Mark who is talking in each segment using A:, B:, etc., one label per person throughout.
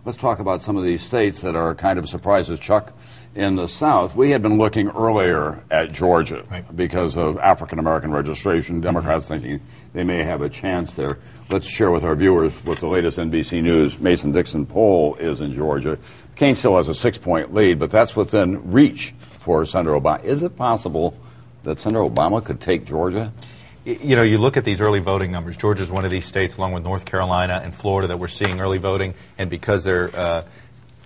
A: Let's talk about some of these states that are kind of surprises, Chuck. In the South, we had been looking earlier at Georgia because of African-American registration, Democrats thinking they may have a chance there. Let's share with our viewers what the latest NBC News Mason-Dixon poll is in Georgia. McCain still has a 6-point lead, but that's within reach for Senator Obama. Is it possible that Senator Obama could take Georgia?
B: You know, you look at these early voting numbers. Georgia is one of these states, along with North Carolina and Florida, that we're seeing early voting, and because they're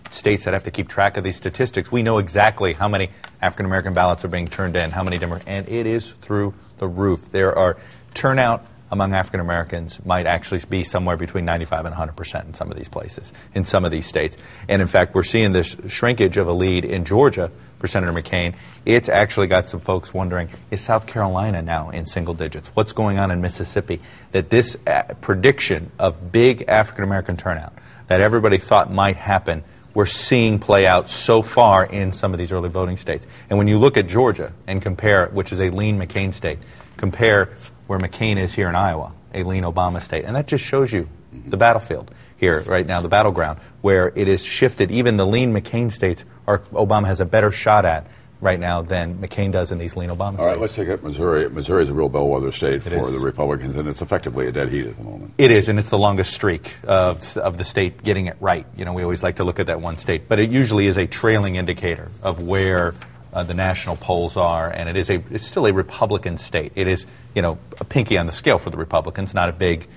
B: states that have to keep track of these statistics, we know exactly how many African-American ballots are being turned in, how many Democrats, and it is through the roof. There are turnout among African-Americans might actually be somewhere between 95 and 100% in some of these places, in some of these states. And in fact, we're seeing this shrinkage of a lead in Georgia for Senator McCain. It's actually got some folks wondering, is South Carolina now in single digits? What's going on in Mississippi? That this prediction of big African-American turnout that everybody thought might happen, we're seeing play out so far in some of these early voting states. And when you look at Georgia and compare, which is a lean McCain state, compare where McCain is here in Iowa, a lean Obama state. And that just shows you the battlefield here right now, the battleground, where it is shifted. Even the lean McCain states, Obama has a better shot at right now than McCain does in these lean Obama states.
A: All right, let's take up Missouri. Missouri is a real bellwether state for the Republicans, and it's effectively a dead heat at the moment.
B: It is, and it's the longest streak of the state getting it right. You know, we always like to look at that one state, but it usually is a trailing indicator of where the national polls are, and it's still a Republican state. It is, you know, a pinky on the scale for the Republicans, not a big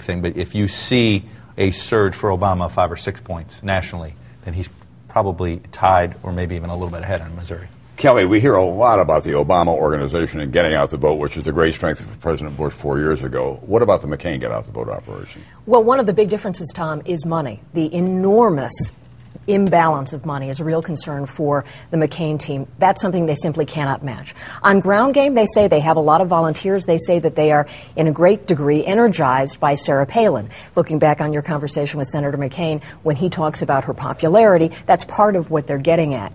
B: thing. But if you see a surge for Obama of 5 or 6 points nationally, then he's probably tied or maybe even a little bit ahead in Missouri.
A: Kelly, we hear a lot about the Obama organization and getting out the vote, which is the great strength of President Bush 4 years ago. What about the McCain get out the vote operation?
C: Well, one of the big differences, Tom, is money. The enormous imbalance of money is a real concern for the McCain team. That's something they simply cannot match. On ground game, they say they have a lot of volunteers. They say that they are, in a great degree, energized by Sarah Palin. Looking back on your conversation with Senator McCain, when he talks about her popularity, that's part of what they're getting at.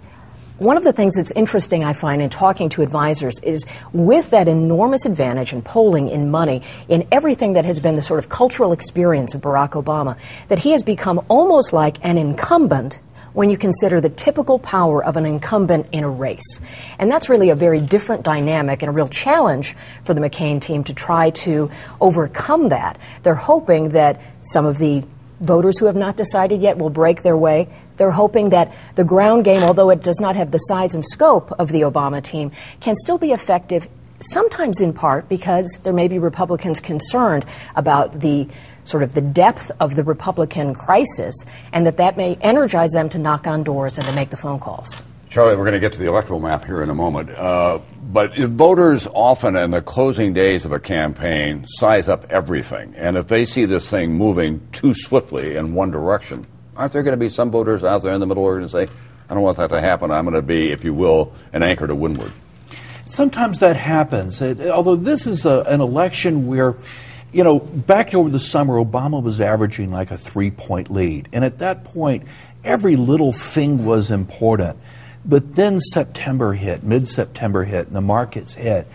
C: One of the things that's interesting, I find, in talking to advisors is with that enormous advantage in polling, in money, in everything that has been the sort of cultural experience of Barack Obama, that he has become almost like an incumbent when you consider the typical power of an incumbent in a race. And that's really a very different dynamic and a real challenge for the McCain team to try to overcome that. They're hoping that some of the voters who have not decided yet will break their way. They're hoping that the ground game, although it does not have the size and scope of the Obama team, can still be effective, sometimes in part because there may be Republicans concerned about the sort of the depth of the Republican crisis, and that may energize them to knock on doors and to make the phone calls.
A: Charlie, we're going to get to the electoral map here in a moment. But if voters often in the closing days of a campaign size up everything, and if they see this thing moving too swiftly in one direction, aren't there going to be some voters out there in the middle who are going to say, I don't want that to happen, I'm going to be, if you will, an anchor to windward?
D: Sometimes that happens. Although this is an election where, you know, back over the summer, Obama was averaging like a 3-point lead. And at that point, every little thing was important. But then September hit, mid-September hit, and the markets hit.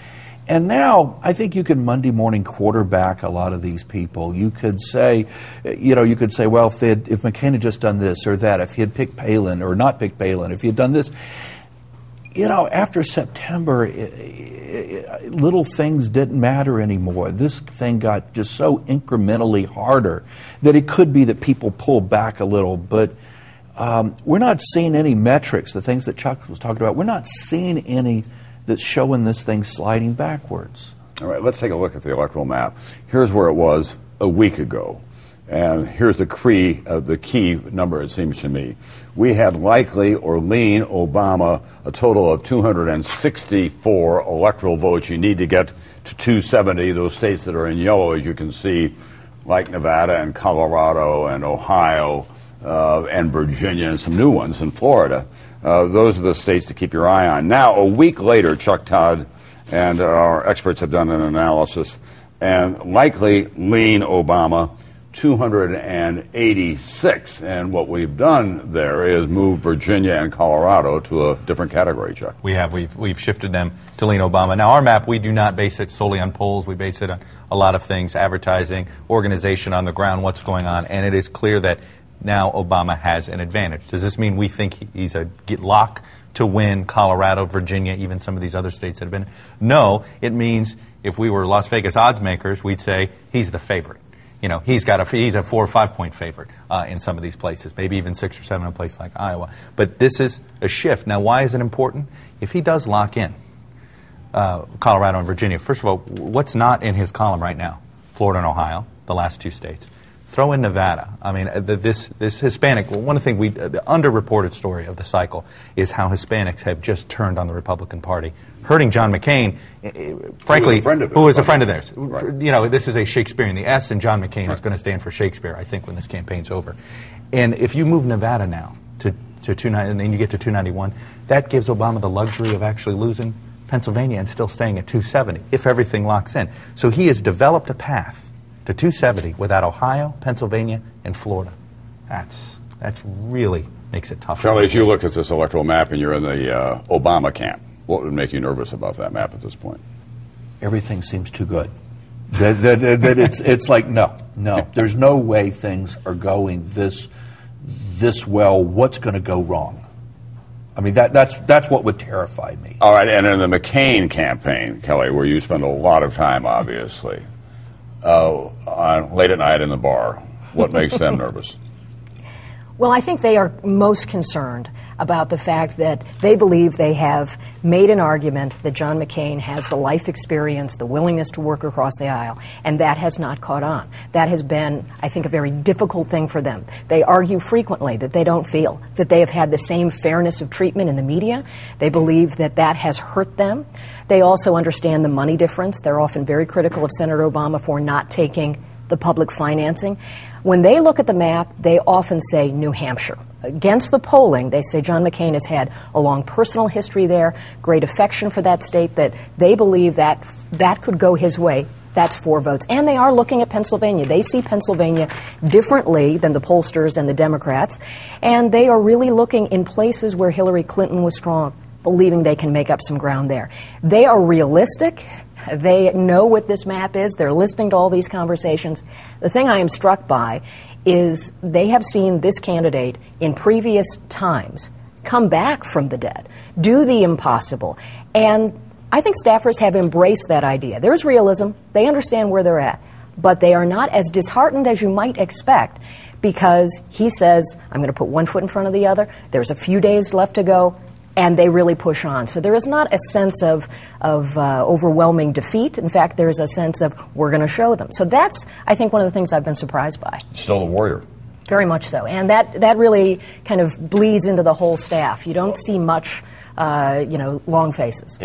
D: And now I think you can Monday morning quarterback a lot of these people. You could say, well, if McCain had just done this or that, if he had picked Palin or not picked Palin, if he had done this, you know, after September, little things didn't matter anymore. This thing got just so incrementally harder that it could be that people pull back a little. But we're not seeing any metrics, the things that Chuck was talking about. We're not seeing any that's showing this thing sliding backwards.
A: All right, let's take a look at the electoral map. Here's where it was a week ago. And here's the key number, it seems to me. We had likely or lean Obama a total of 264 electoral votes. You need to get to 270. Those states that are in yellow, as you can see, like Nevada and Colorado and Ohio and Virginia and some new ones in Florida. Those are the states to keep your eye on. Now, a week later, Chuck Todd and our experts have done an analysis, and likely lean Obama 286, and what we've done there is move Virginia and Colorado to a different category, Chuck.
B: We've shifted them to lean Obama. Now, our map, we do not base it solely on polls. We base it on a lot of things, advertising, organization on the ground, what's going on, and it is clear that now Obama has an advantage. Does this mean we think he's a lock to win Colorado, Virginia, even some of these other states that have been? No, it means if we were Las Vegas odds makers, we'd say he's the favorite. You know, he's a 4 or 5 point favorite in some of these places, maybe even 6 or 7 in a place like Iowa. But this is a shift. Now, why is it important? If he does lock in Colorado and Virginia, first of all, what's not in his column right now? Florida and Ohio, the last 2 states. Throw in Nevada. I mean, this Hispanic, one of the things the underreported story of the cycle is how Hispanics have just turned on the Republican Party, hurting John McCain, frankly, who is a friend of theirs.
A: Right.
B: You know, this is a Shakespearean. The S in John McCain is going to stand for Shakespeare, I think, when this campaign's over. And if you move Nevada now to 290, and then you get to 291, that gives Obama the luxury of actually losing Pennsylvania and still staying at 270 if everything locks in. So he has developed a path to 270 without Ohio, Pennsylvania, and Florida. That's really makes it tough.
A: Charlie, as you look at this electoral map and you're in the Obama camp, what would make you nervous about that map at this point?
D: Everything seems too good. That it's like, no. There's no way things are going this well. What's going to go wrong? I mean, that's what would terrify me.
A: All right, and in the McCain campaign, Kelly, where you spend a lot of time, obviously, late at night in the bar, what makes them nervous?
C: Well, I think they are most concerned about the fact that they believe they have made an argument that John McCain has the life experience, the willingness to work across the aisle, and that has not caught on. That has been, I think, a very difficult thing for them. They argue frequently that they don't feel that they have had the same fairness of treatment in the media. They believe that that has hurt them. They also understand the money difference. They're often very critical of Senator Obama for not taking the public financing. When they look at the map, they often say New Hampshire. Against the polling, they say John McCain has had a long personal history there, great affection for that state, that they believe that could go his way. That's 4 votes. And they are looking at Pennsylvania. They see Pennsylvania differently than the pollsters and the Democrats, and they are really looking in places where Hillary Clinton was strong, believing they can make up some ground there. They are realistic. They know what this map is. They're listening to all these conversations. The thing I am struck by is they have seen this candidate in previous times come back from the dead, do the impossible. And I think staffers have embraced that idea. There's realism. They understand where they're at. But they are not as disheartened as you might expect, because he says, I'm going to put one foot in front of the other. There's a few days left to go. And they really push on. So there is not a sense of overwhelming defeat. In fact, there is a sense of we're going to show them. So that's, I think, one of the things I've been surprised by.
A: Still a warrior.
C: Very much so. And that really kind of bleeds into the whole staff. You don't see much, long faces.